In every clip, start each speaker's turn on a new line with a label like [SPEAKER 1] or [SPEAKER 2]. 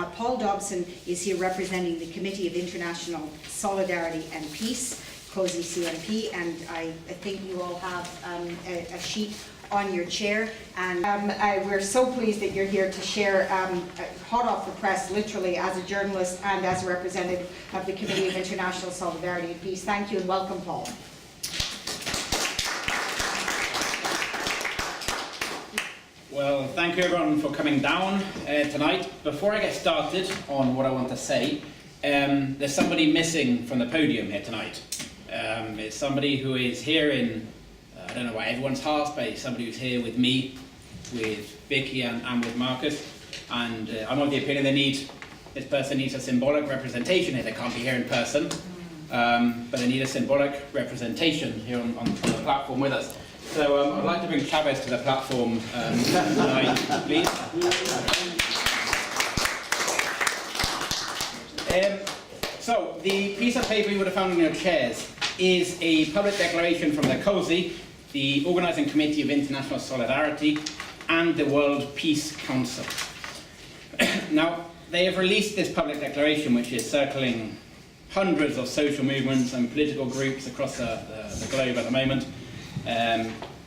[SPEAKER 1] Paul Dobson is here representing the Committee of International Solidarity and Peace, COSI CMP, and I think you all have a sheet on your chair, and we're so pleased that you're here to share hot off the press, literally, as a journalist and as a representative of the Committee of International Solidarity and Peace. Thank you and welcome, Paul.
[SPEAKER 2] Well, thank you everyone for coming down tonight. Before I get started on what I want to say, there's somebody missing from the podium here tonight. It's somebody who is here in, I don't know why everyone's hearts, but it's somebody who's here with me, with Vicky and with Marcus. And I'm of the opinion this person needs a symbolic representation here. They can't be here in person, but they need a symbolic representation here on the platform with us. So I'd like to bring Chavez to the platform tonight, please. So the piece of paper you would have found in your chairs is a public declaration from the COSI, the Organising Committee of International Solidarity, and the World Peace Council. Now, they have released this public declaration, which is circling hundreds of social movements and political groups across the globe at the moment,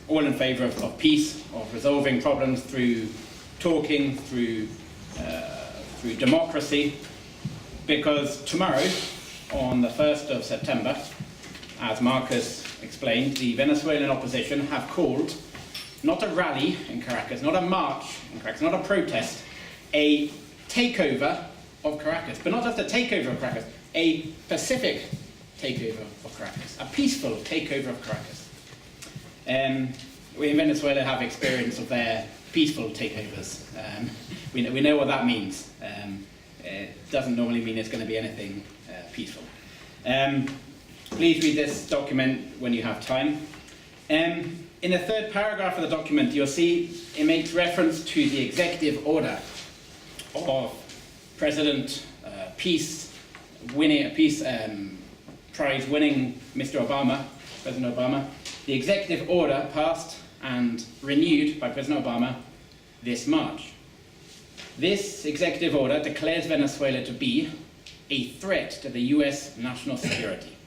[SPEAKER 2] all in favour of peace, of resolving problems through talking, through democracy, because tomorrow, on the 1st of September, as Marcus explained, the Venezuelan opposition have called not a rally in Caracas, not a march in Caracas, not a protest, a takeover of Caracas. But not just a takeover of Caracas, a pacific takeover of Caracas, a peaceful takeover of Caracas. We in Venezuela have experience of their peaceful takeovers. We know what that means. It doesn't normally mean it's going to be anything peaceful. Please read this document when you have time. In the third paragraph of the document, you'll see it makes reference to the executive order of President Peace Prize winning Mr. Obama, President Obama. The executive order passed and renewed by President Obama this March. This executive order declares Venezuela to be a threat to the US national security.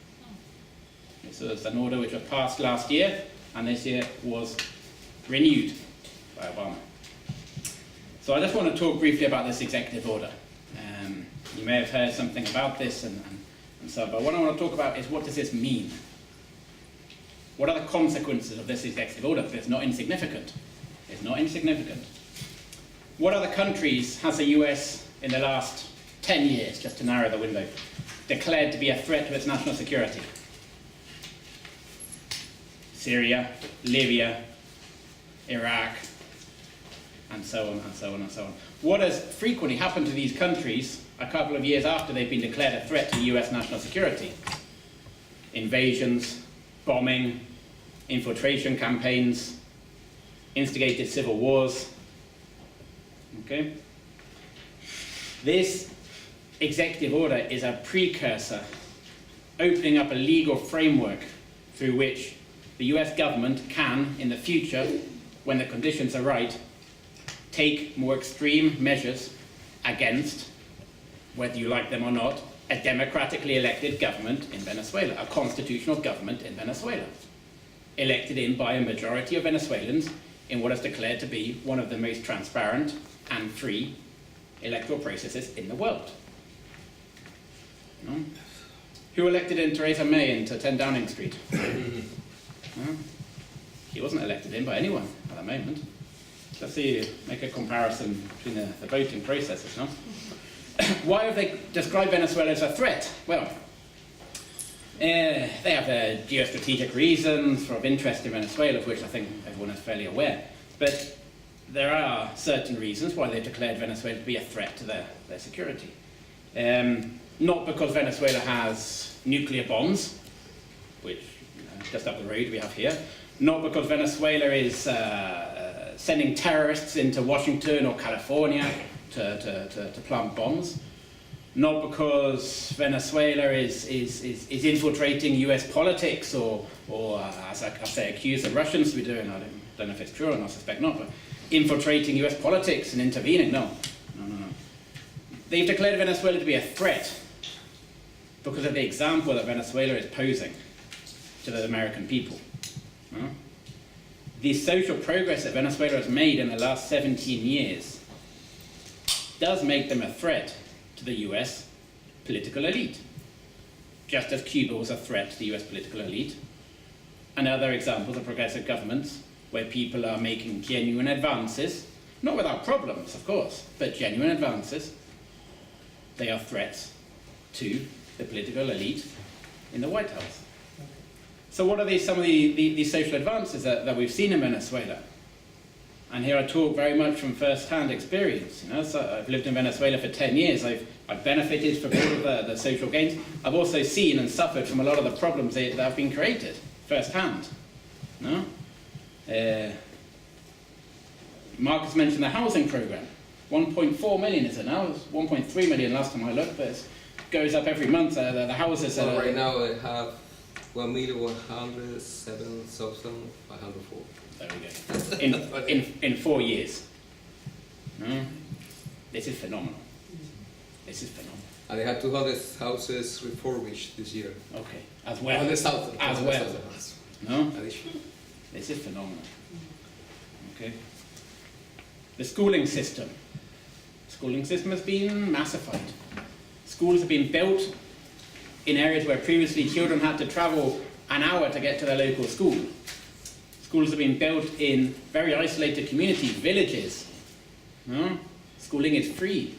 [SPEAKER 2] This was an order which was passed last year, and this year was renewed by Obama. So I just want to talk briefly about this executive order. You may have heard something about this and so, but what I want to talk about is, what does this mean? What are the consequences of this executive order? Because it's not insignificant. It's not insignificant. What other countries has the US in the last 10 years, just to narrow the window, declared to be a threat to its national security? Syria, Libya, Iraq, and so on, and so on, and so on. What has frequently happened to these countries a couple of years after they've been declared a threat to US national security? Invasions, bombing, infiltration campaigns, instigated civil wars. Okay? This executive order is a precursor, opening up a legal framework through which the US government can, in the future, when the conditions are right, take more extreme measures against, whether you like them or not, a democratically elected government in Venezuela, a constitutional government in Venezuela, elected in by a majority of Venezuelans in what is declared to be one of the most transparent and free electoral processes in the world. No? Who elected in Theresa May into 10 Downing Street? No? She wasn't elected in by anyone at the moment. Let's see, make a comparison between the voting processes. No? Why have they described Venezuela as a threat? Well, they have their geostrategic reasons for of interest in Venezuela, of which I think everyone is fairly aware. But there are certain reasons why they've declared Venezuela to be a threat to their security. Not because Venezuela has nuclear bombs, which just up the road we have here. Not because Venezuela is sending terrorists into Washington or California to plant bombs. Not because Venezuela is infiltrating US politics or as I say, accuse the Russians to be doing. I don't know if it's true or not, I suspect not, but infiltrating US politics and intervening. No. They've declared Venezuela to be a threat because of the example that Venezuela is posing to the American people. The social progress that Venezuela has made in the last 17 years does make them a threat to the US political elite, just as Cuba was a threat to the US political elite, and other examples of progressive governments where people are making genuine advances, not without problems, of course, but genuine advances. They are threats to the political elite in the White House. So what are some of the social advances that we've seen in Venezuela? And here I talk very much from first-hand experience. So I've lived in Venezuela for 10 years. I've benefited from all of the social gains. I've also seen and suffered from a lot of the problems that have been created first-hand. Marcus mentioned the housing program. 1.4 million is it now? It was 1.3 million last time I looked, but it goes up every month. The houses are...
[SPEAKER 3] Right now I have 1,107,504.
[SPEAKER 2] There we go. In 4 years. This is phenomenal. This is phenomenal.
[SPEAKER 3] And they had 200 houses refurbished this year.
[SPEAKER 2] Okay, as well.
[SPEAKER 3] 200,000.
[SPEAKER 2] As well. No?
[SPEAKER 3] Additional.
[SPEAKER 2] This is phenomenal. Okay. The schooling system. Schooling system has been massified. Schools have been built in areas where previously children had to travel an hour to get to their local school. Schools have been built in very isolated communities, villages. Schooling is free.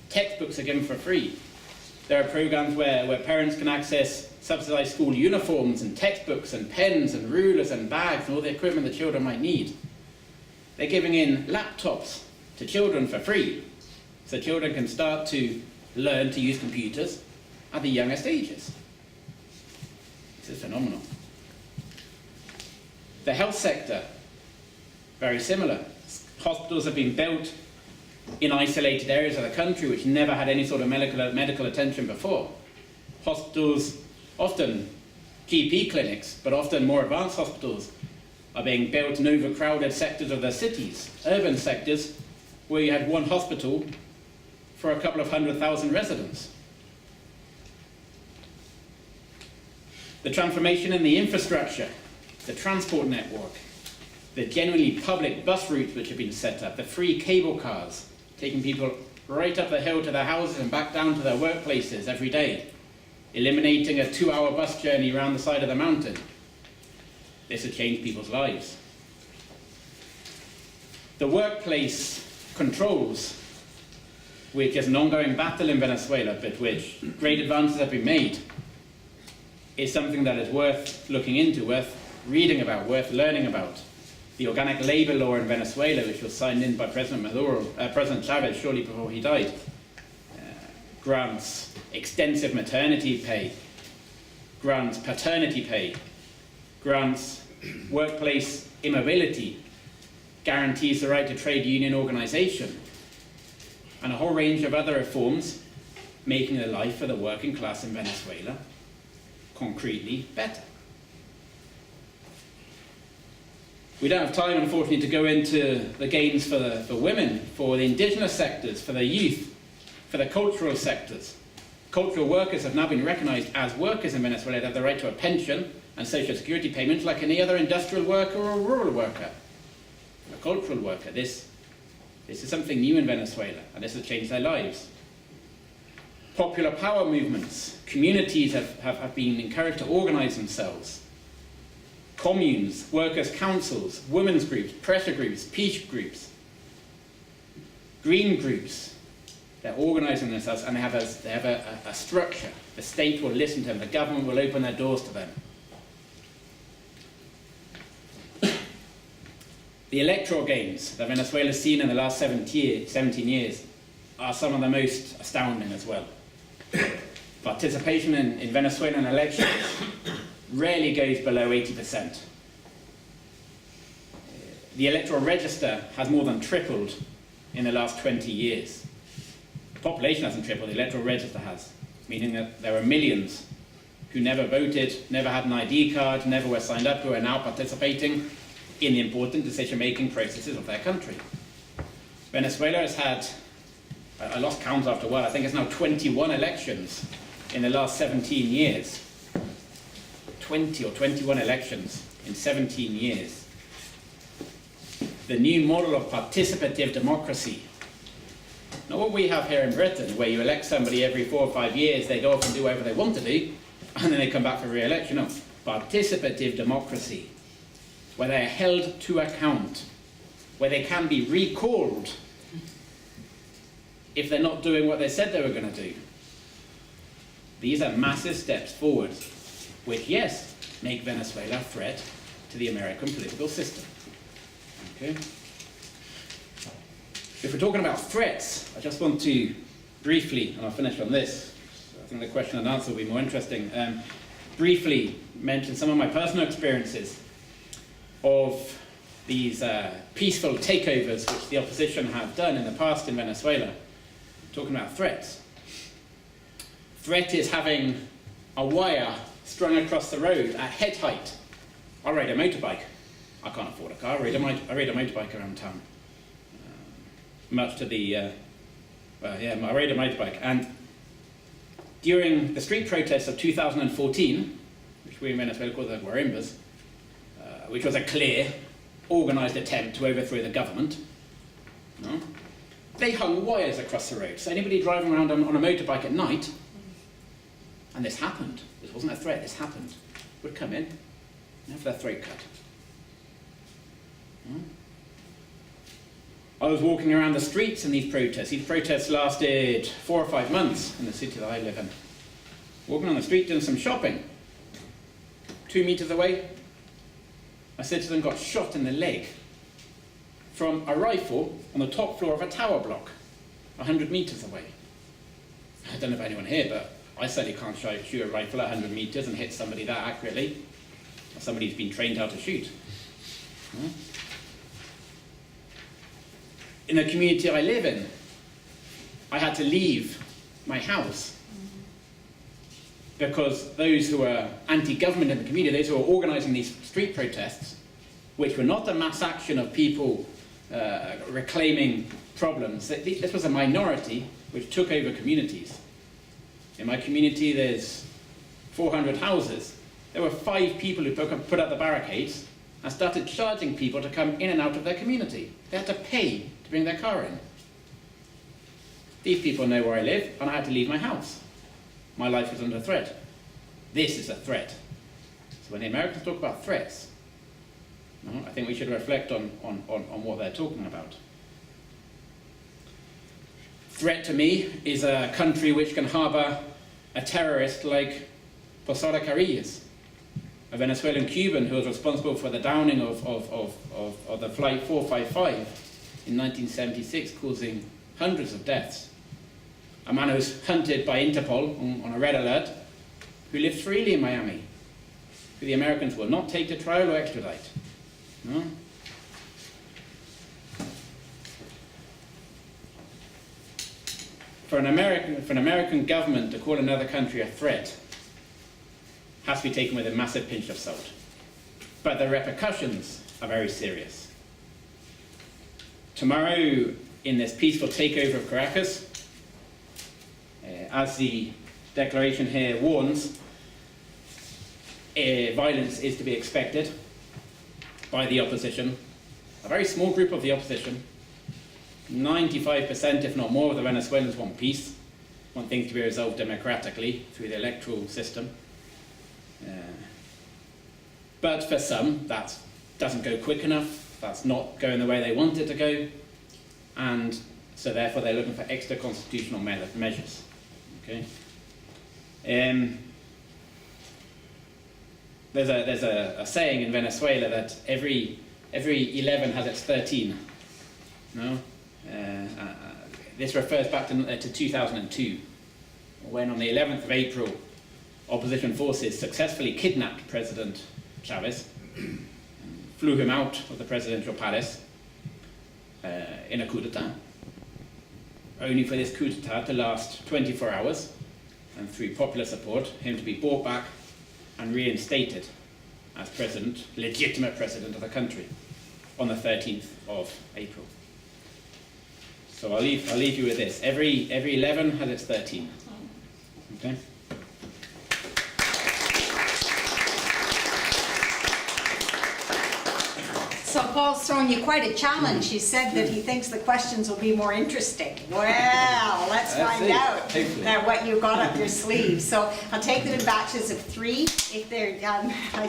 [SPEAKER 2] Textbooks are given for free. There are programs where parents can access subsidized school uniforms and textbooks and pens and rulers and bags and all the equipment that children might need. They're giving in laptops to children for free, so children can start to learn to use computers at the youngest ages. This is phenomenal. The health sector, very similar. Hospitals have been built in isolated areas of the country which never had any sort of medical attention before. Hospitals, often GP clinics, but often more advanced hospitals, are being built in overcrowded sectors of the cities, urban sectors, where you had one hospital for a couple of 100,000 residents. The transformation in the infrastructure, the transport network, the genuinely public bus routes which have been set up, the free cable cars, taking people right up the hill to their houses and back down to their workplaces every day, eliminating a 2-hour bus journey around the side of the mountain. This has changed people's lives. The workplace controls, which is an ongoing battle in Venezuela, but which great advances have been made, is something that is worth looking into, worth reading about, worth learning about. The organic labor law in Venezuela, which was signed in by President Chavez shortly before he died, grants extensive maternity pay, grants paternity pay, grants workplace immobility, guarantees the right to trade union organization, and a whole range of other reforms making the life of the working class in Venezuela concretely better. We don't have time, unfortunately, to go into the gains for women, for the indigenous sectors, for the youth, for the cultural sectors. Cultural workers have now been recognized as workers in Venezuela. They have the right to a pension and social security payments like any other industrial worker or rural worker. A cultural worker. This is something new in Venezuela, and this has changed their lives. Popular power movements. Communities have been encouraged to organize themselves. Communes, workers' councils, women's groups, pressure groups, peace groups, green groups. They're organizing themselves, and they have a structure. The state will listen to them. The government will open their doors to them. The electoral gains that Venezuela has seen in the last 17 years are some of the most astounding as well. Participation in Venezuelan elections rarely goes below 80%. The electoral register has more than tripled in the last 20 years. The population hasn't tripled, the electoral register has, meaning that there are millions who never voted, never had an ID card, never were signed up, who are now participating in the important decision-making processes of their country. Venezuela has had I lost count after a while, I think it's now 21 elections in the last 17 years. 20 or 21 elections in 17 years. The new model of participative democracy. Not what we have here in Britain, where you elect somebody every 4 or 5 years, they go off and do whatever they want to do, and then they come back for re-election. No, participative democracy, where they are held to account, where they can be recalled if they're not doing what they said they were going to do. These are massive steps forward, which, yes, make Venezuela a threat to the American political system. Okay? If we're talking about threats, I just want to briefly, and I'll finish on this, I think the question and answer will be more interesting, briefly mention some of my personal experiences of these peaceful takeovers which the opposition have done in the past in Venezuela. Talking about threats. Threat is having a wire strung across the road at head height. I ride a motorbike. I can't afford a car. I ride a motorbike around town. Much to the, I ride a motorbike. And during the street protests of 2014, which we in Venezuela call the Guarimbas, which was a clear, organised attempt to overthrow the government, no? They hung wires across the road. So anybody driving around on a motorbike at night, and this happened, this wasn't a threat, this happened, would come in and have their throat cut. No? I was walking around the streets in these protests. These protests lasted 4 or 5 months in the city that I live in. Walking on the street doing some shopping. 2 meters away, a citizen got shot in the leg from a rifle on the top floor of a tower block, 100 meters away. I don't know about anyone here, but I certainly can't shoot a rifle at 100 meters and hit somebody that accurately. Or somebody who's been trained how to shoot. In the community I live in, I had to leave my house because those who were anti-government in the community, those who were organising these street protests, which were not a mass action of people reclaiming problems. This was a minority which took over communities. In my community there's 400 houses. There were 5 people who put up the barricades and started charging people to come in and out of their community. They had to pay to bring their car in. These people know where I live, and I had to leave my house. My life was under threat. This is a threat. So when the Americans talk about threats, I think we should reflect on what they're talking about. Threat to me is a country which can harbour a terrorist like Posada Carillas, a Venezuelan Cuban who was responsible for the downing of the flight 455 in 1976, causing hundreds of deaths. A man who was hunted by Interpol on a red alert, who lived freely in Miami, who the Americans will not take to trial or extradite. No? For an American government to call another country a threat has to be taken with a massive pinch of salt. But the repercussions are very serious. Tomorrow, in this peaceful takeover of Caracas, as the declaration here warns, violence is to be expected by the opposition, a very small group of the opposition. 95%, if not more, of the Venezuelans want peace, want things to be resolved democratically through the electoral system. But for some, that doesn't go quick enough, that's not going the way they want it to go, and so therefore they're looking for extra constitutional measures. Okay? There's a saying in Venezuela that every 11 has its 13. No? This refers back to 2002, when on the 11th of April, opposition forces successfully kidnapped President Chavez, flew him out of the presidential palace in a coup d'etat, only for this coup d'etat to last 24 hours, and through popular support, him to be brought back and reinstated as president, legitimate president of the country, on the 13th of April. So I'll leave you with this. Every 11 has its 13. Okay?
[SPEAKER 1] So Paul's thrown you quite a challenge. He said that he thinks the questions will be more interesting. Well, let's find out
[SPEAKER 3] Hopefully.
[SPEAKER 1] what you've got up your sleeve. So I'll take them in batches of 3. If they're, I